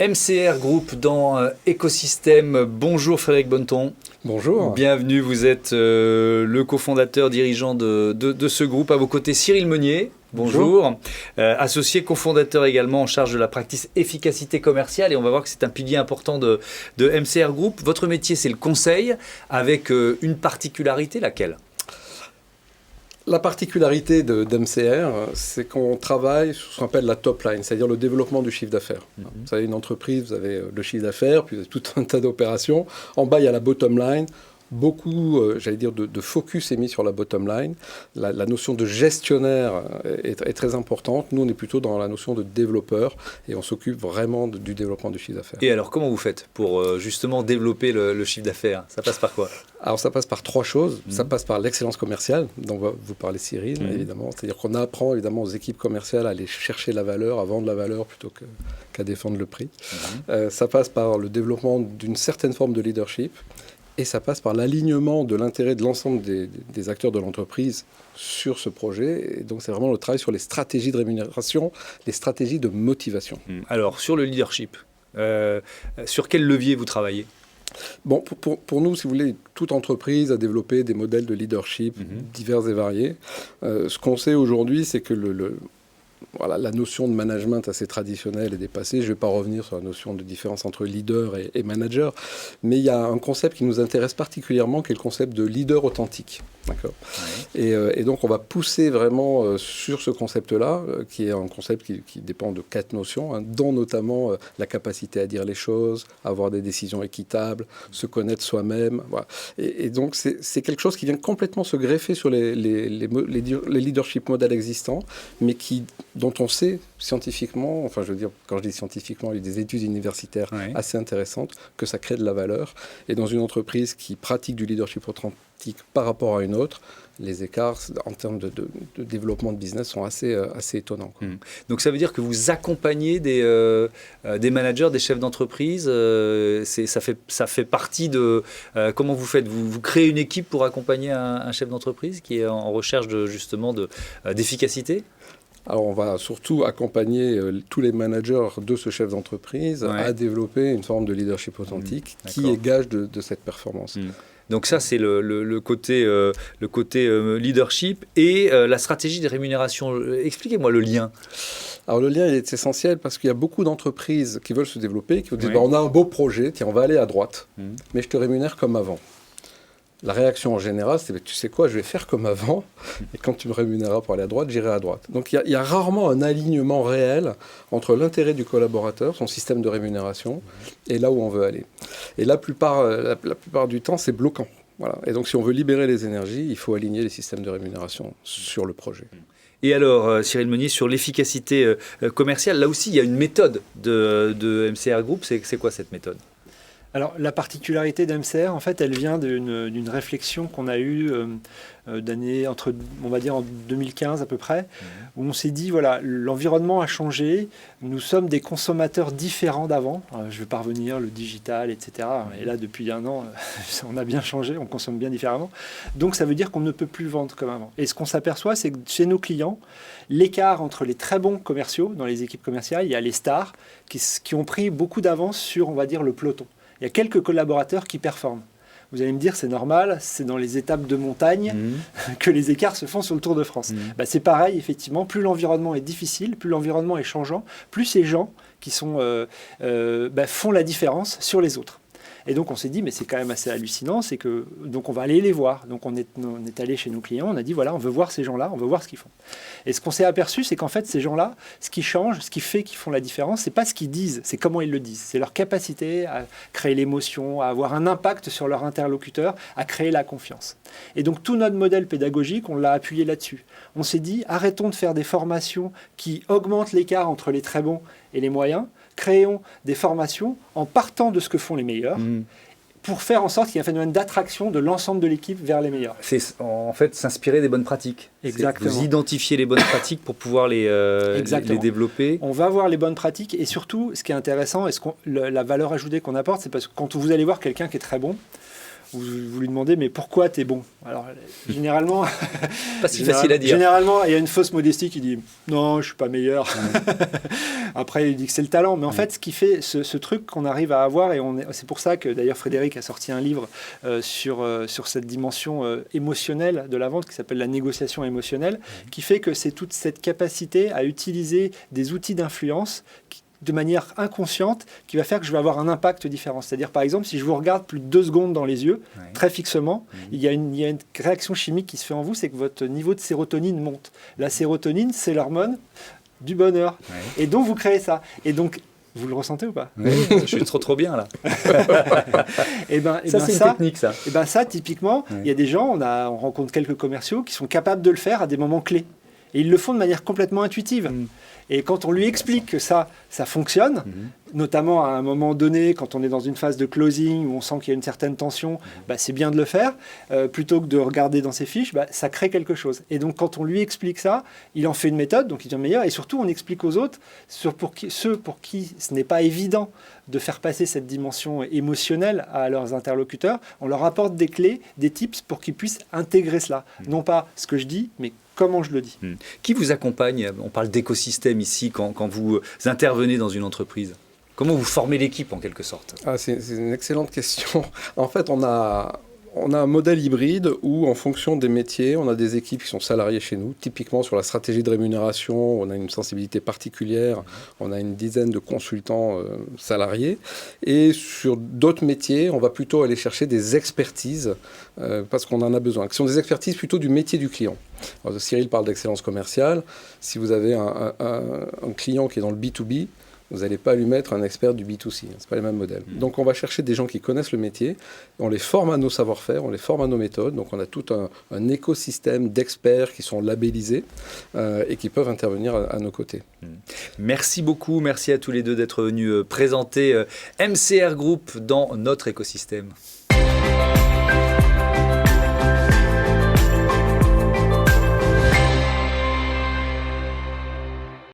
MCR Group dans Écosystème. Bonjour Frédéric Bonneton. Bonjour. Bienvenue, vous êtes le cofondateur, dirigeant de ce groupe. À vos côtés, Cyril Meunier. Bonjour. Associé, cofondateur également en charge de la practice efficacité commerciale. Et on va voir que c'est un pilier important de MCR Group. Votre métier, c'est le conseil avec une particularité, laquelle ? La particularité d'MCR, c'est qu'on travaille sur ce qu'on appelle la top line, c'est-à-dire le développement du chiffre d'affaires. Vous savez, une entreprise, vous avez le chiffre d'affaires, puis vous avez tout un tas d'opérations. En bas, il y a la bottom line. Beaucoup, de focus est mis sur la bottom line. La notion de gestionnaire est très importante. Nous, on est plutôt dans la notion de développeur et on s'occupe vraiment du développement du chiffre d'affaires. Et alors, comment vous faites pour justement développer le chiffre d'affaires ? Ça passe par quoi ? Alors, ça passe par trois choses. Ça passe par l'excellence commerciale, dont vous parlez Cyril, évidemment. C'est-à-dire qu'on apprend évidemment aux équipes commerciales à aller chercher la valeur, à vendre la valeur plutôt qu'à défendre le prix. Ça passe par le développement d'une certaine forme de leadership. Et ça passe par l'alignement de l'intérêt de l'ensemble des acteurs de l'entreprise sur ce projet. Et donc, c'est vraiment le travail sur les stratégies de rémunération, les stratégies de motivation. Alors, sur le leadership, sur quel levier vous travaillez ? Bon, pour nous, si vous voulez, toute entreprise a développé des modèles de leadership divers et variés. Ce qu'on sait aujourd'hui, c'est que la notion de management assez traditionnelle est dépassée. Je ne vais pas revenir sur la notion de différence entre leader et manager, mais il y a un concept qui nous intéresse particulièrement, qui est le concept de leader authentique. D'accord. Et donc, on va pousser vraiment sur ce concept-là, qui est un concept qui dépend de 4 notions, dont notamment la capacité à dire les choses, avoir des décisions équitables, se connaître soi-même. Voilà. Et donc, c'est quelque chose qui vient complètement se greffer sur les leadership modèles existants, mais dont on sait scientifiquement, enfin je veux dire, quand je dis scientifiquement, il y a des études universitaires assez intéressantes, que ça crée de la valeur. Et dans une entreprise qui pratique du leadership authentique par rapport à une autre, les écarts en termes de développement de business sont assez étonnants. Donc ça veut dire que vous accompagnez des managers, des chefs d'entreprise, ça fait partie de... comment vous faites ? Vous créez une équipe pour accompagner un chef d'entreprise qui est en recherche d'efficacité ? Alors, on va surtout accompagner tous les managers de ce chef d'entreprise à développer une forme de leadership authentique qui est gage de cette performance. Donc ça, c'est le côté leadership et la stratégie de rémunération. Expliquez-moi le lien. Alors, le lien il est essentiel parce qu'il y a beaucoup d'entreprises qui veulent se développer, qui vont dire on a un beau projet, tiens, on va aller à droite, mais je te rémunère comme avant. La réaction en général, c'est tu sais quoi, je vais faire comme avant, et quand tu me rémunéreras pour aller à droite, j'irai à droite. Donc il y a rarement un alignement réel entre l'intérêt du collaborateur, son système de rémunération, et là où on veut aller. Et la plupart du temps, c'est bloquant. Voilà. Et donc si on veut libérer les énergies, il faut aligner les systèmes de rémunération sur le projet. Et alors, Cyril Meunier, sur l'efficacité commerciale, là aussi, il y a une méthode de MCR Group. C'est quoi cette méthode ? Alors, la particularité d'MCR, en fait, elle vient d'une réflexion qu'on a eue d'années entre, on va dire, en 2015 à peu près, où on s'est dit, voilà, l'environnement a changé, nous sommes des consommateurs différents d'avant, je vais pas revenir, le digital, etc. Et là, depuis un an, on a bien changé, on consomme bien différemment. Donc, ça veut dire qu'on ne peut plus vendre comme avant. Et ce qu'on s'aperçoit, c'est que chez nos clients, l'écart entre les très bons commerciaux, dans les équipes commerciales, il y a les stars qui ont pris beaucoup d'avance sur, on va dire, le peloton. Il y a quelques collaborateurs qui performent. Vous allez me dire, c'est normal, c'est dans les étapes de montagne que les écarts se font sur le Tour de France. C'est pareil, effectivement, plus l'environnement est difficile, plus l'environnement est changeant, plus ces gens qui font la différence sur les autres. Et donc on s'est dit, mais c'est quand même assez hallucinant, c'est que donc on va aller les voir. Donc on est allé chez nos clients, on a dit voilà, on veut voir ces gens-là, on veut voir ce qu'ils font. Et ce qu'on s'est aperçu, c'est qu'en fait ces gens-là, ce qui change, ce qui fait qu'ils font la différence, c'est pas ce qu'ils disent, c'est comment ils le disent. C'est leur capacité à créer l'émotion, à avoir un impact sur leur interlocuteur, à créer la confiance. Et donc tout notre modèle pédagogique, on l'a appuyé là-dessus. On s'est dit, arrêtons de faire des formations qui augmentent l'écart entre les très bons et les moyens. Créons des formations en partant de ce que font les meilleurs pour faire en sorte qu'il y ait un phénomène d'attraction de l'ensemble de l'équipe vers les meilleurs. C'est en fait s'inspirer des bonnes pratiques. Exactement. Vous identifiez les bonnes pratiques pour pouvoir les développer. On va voir les bonnes pratiques et surtout, ce qui est intéressant, la valeur ajoutée qu'on apporte, c'est parce que quand vous allez voir quelqu'un qui est très bon, vous lui demandez mais pourquoi tu es bon? Alors généralement, pas si facile à dire. Généralement, il y a une fausse modestie qui dit non, je suis pas meilleur. Après, il dit que c'est le talent. Mais en fait, ce qui fait ce truc qu'on arrive à avoir, et c'est pour ça que d'ailleurs Frédéric a sorti un livre sur cette dimension émotionnelle de la vente qui s'appelle la négociation émotionnelle, qui fait que c'est toute cette capacité à utiliser des outils d'influence de manière inconsciente qui va faire que je vais avoir un impact différent. C'est-à-dire, par exemple, si je vous regarde plus de 2 secondes dans les yeux, très fixement, il y a une réaction chimique qui se fait en vous, c'est que votre niveau de sérotonine monte. La sérotonine, c'est l'hormone du bonheur. Et donc, vous créez ça. Et donc, vous le ressentez ou pas? Oui, je suis trop bien là. C'est une technique ça. Et ben ça, typiquement, il y a des gens, on rencontre quelques commerciaux qui sont capables de le faire à des moments clés. Et ils le font de manière complètement intuitive. Et quand on lui explique que ça fonctionne, notamment à un moment donné, quand on est dans une phase de closing où on sent qu'il y a une certaine tension, c'est bien de le faire. Plutôt que de regarder dans ses fiches, ça crée quelque chose. Et donc, quand on lui explique ça, il en fait une méthode, donc il devient meilleur. Et surtout, on explique aux autres, ceux pour qui ce n'est pas évident de faire passer cette dimension émotionnelle à leurs interlocuteurs, on leur apporte des clés, des tips pour qu'ils puissent intégrer cela. Non pas ce que je dis, mais comment je le dis. Qui vous accompagne? On parle d'écosystème ici quand vous intervenez dans une entreprise. Comment vous formez l'équipe en quelque sorte? C'est une excellente question. En fait, on a un modèle hybride où, en fonction des métiers, on a des équipes qui sont salariées chez nous. Typiquement, sur la stratégie de rémunération, on a une sensibilité particulière. On a une dizaine de consultants salariés. Et sur d'autres métiers, on va plutôt aller chercher des expertises parce qu'on en a besoin. Ce sont des expertises plutôt du métier du client. Alors, Cyril parle d'excellence commerciale. Si vous avez un client qui est dans le B2B, vous n'allez pas lui mettre un expert du B2C, ce n'est pas les mêmes modèles. Donc on va chercher des gens qui connaissent le métier, on les forme à nos savoir-faire, on les forme à nos méthodes, donc on a tout un écosystème d'experts qui sont labellisés et qui peuvent intervenir à nos côtés. Merci beaucoup, merci à tous les deux d'être venus présenter MCR Group dans notre écosystème.